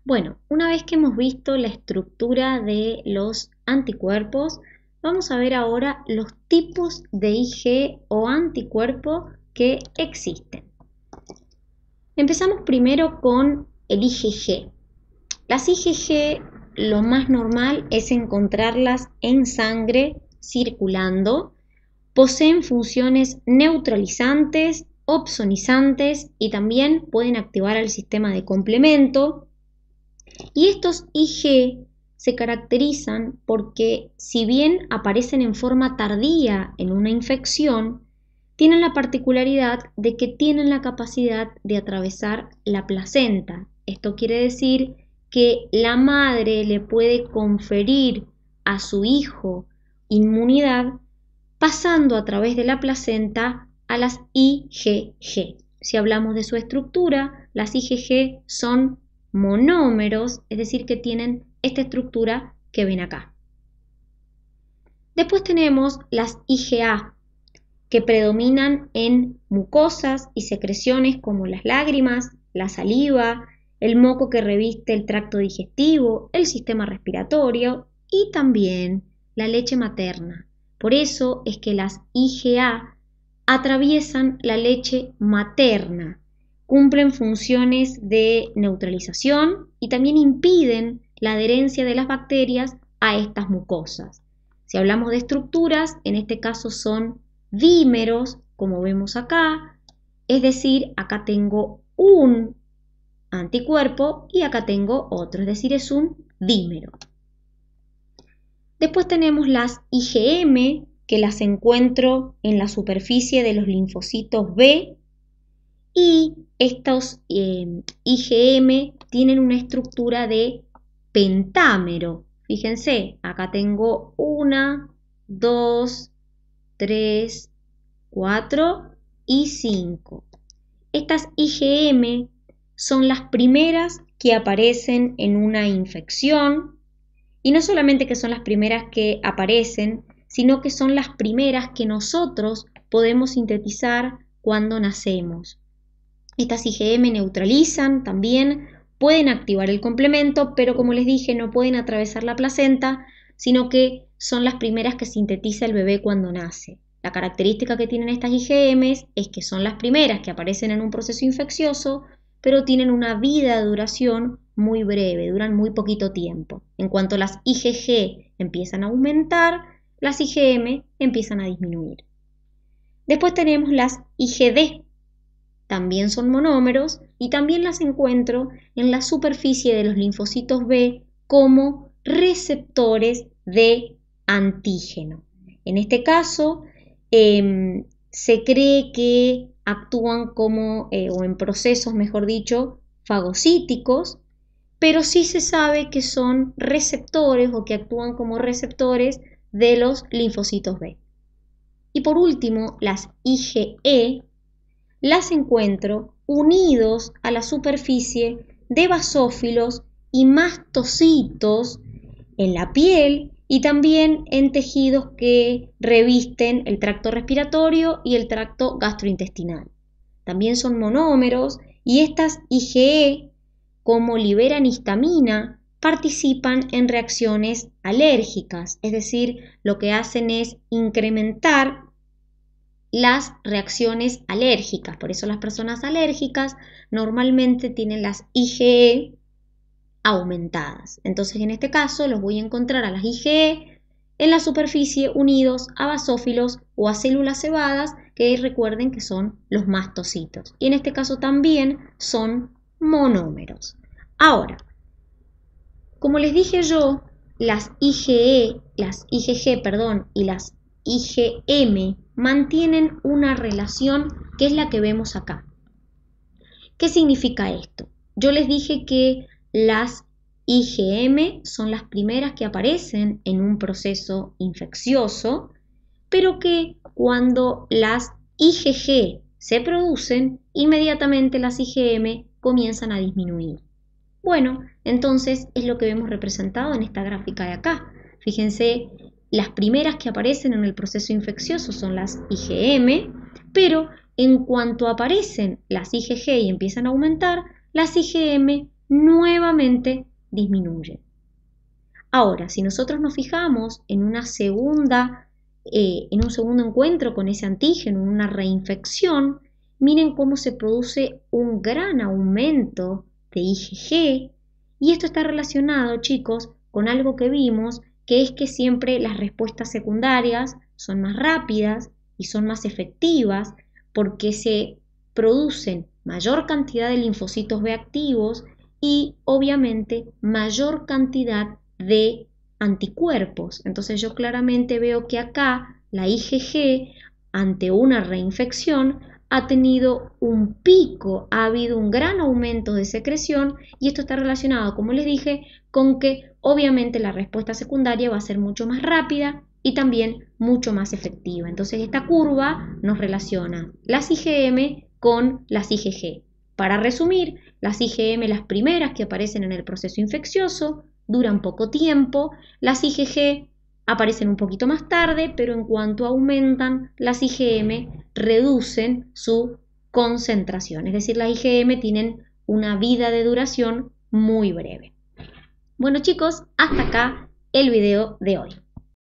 Bueno, una vez que hemos visto la estructura de los anticuerpos, vamos a ver ahora los tipos de IgE o anticuerpo que existen. Empezamos primero con el IgG. Las IgG, lo más normal es encontrarlas en sangre circulando. Poseen funciones neutralizantes, opsonizantes y también pueden activar el sistema de complemento. Y estos Ig se caracterizan porque, si bien aparecen en forma tardía en una infección, tienen la particularidad de que tienen la capacidad de atravesar la placenta. Esto quiere decir que la madre le puede conferir a su hijo inmunidad pasando a través de la placenta a las IgG. Si hablamos de su estructura, las IgG son monómeros, es decir, que tienen esta estructura que ven acá. Después tenemos las IgA, que predominan en mucosas y secreciones como las lágrimas, la saliva, el moco que reviste el tracto digestivo, el sistema respiratorio y también la leche materna. Por eso es que las IgA atraviesan la leche materna, cumplen funciones de neutralización y también impiden la adherencia de las bacterias a estas mucosas. Si hablamos de estructuras, en este caso son dímeros, como vemos acá, es decir, acá tengo un anticuerpo y acá tengo otro, es decir, es un dímero. Después tenemos las IgM, que las encuentro en la superficie de los linfocitos B, y estos IgM tienen una estructura de pentámero. Fíjense, acá tengo 1, 2, 3, 4 y 5. Estas IgM son las primeras que aparecen en una infección, y no solamente que son las primeras que aparecen, sino que son las primeras que nosotros podemos sintetizar cuando nacemos. Estas IgM neutralizan también, pueden activar el complemento, pero como les dije, no pueden atravesar la placenta, sino que son las primeras que sintetiza el bebé cuando nace. La característica que tienen estas IgM es que son las primeras que aparecen en un proceso infeccioso, pero tienen una vida de duración muy breve, duran muy poquito tiempo. En cuanto las IgG empiezan a aumentar, las IgM empiezan a disminuir. Después tenemos las IgD, también son monómeros y también las encuentro en la superficie de los linfocitos B como receptores de antígeno. En este caso, se cree que actúan como, o en procesos, mejor dicho, fagocíticos, pero sí se sabe que son receptores o que actúan como receptores de los linfocitos B. Y por último, las IgE las encuentro unidos a la superficie de basófilos y mastocitos en la piel y también en tejidos que revisten el tracto respiratorio y el tracto gastrointestinal. También son monómeros y estas IgE, como liberan histamina, participan en reacciones alérgicas, es decir, lo que hacen es incrementar las reacciones alérgicas. Por eso las personas alérgicas normalmente tienen las IgE aumentadas. Entonces, en este caso, los voy a encontrar a las IgE en la superficie unidos a basófilos o a células cebadas, que recuerden que son los mastocitos. Y en este caso también son monómeros. Ahora, como les dije yo, las IgG y las IgM mantienen una relación que es la que vemos acá. ¿Qué significa esto? Yo les dije que las IgM son las primeras que aparecen en un proceso infeccioso, pero que cuando las IgG se producen, inmediatamente las IgM comienzan a disminuir. Bueno, entonces es lo que vemos representado en esta gráfica de acá. Fíjense, las primeras que aparecen en el proceso infeccioso son las IgM, pero en cuanto aparecen las IgG y empiezan a aumentar, las IgM nuevamente disminuyen. Ahora, si nosotros nos fijamos en un segundo encuentro con ese antígeno, una reinfección, miren cómo se produce un gran aumento de IgG, y esto está relacionado, chicos, con algo que vimos, que es que siempre las respuestas secundarias son más rápidas y son más efectivas porque se producen mayor cantidad de linfocitos B activos y obviamente mayor cantidad de anticuerpos. Entonces yo claramente veo que acá la IgG ante una reinfección ha tenido un pico, ha habido un gran aumento de secreción y esto está relacionado, como les dije, con que obviamente la respuesta secundaria va a ser mucho más rápida y también mucho más efectiva. Entonces esta curva nos relaciona las IgM con las IgG. Para resumir, las IgM, las primeras que aparecen en el proceso infeccioso, duran poco tiempo, las IgG aparecen un poquito más tarde, pero en cuanto aumentan, las IgM reducen su concentración, es decir, las IgM tienen una vida de duración muy breve. Bueno chicos, hasta acá el video de hoy.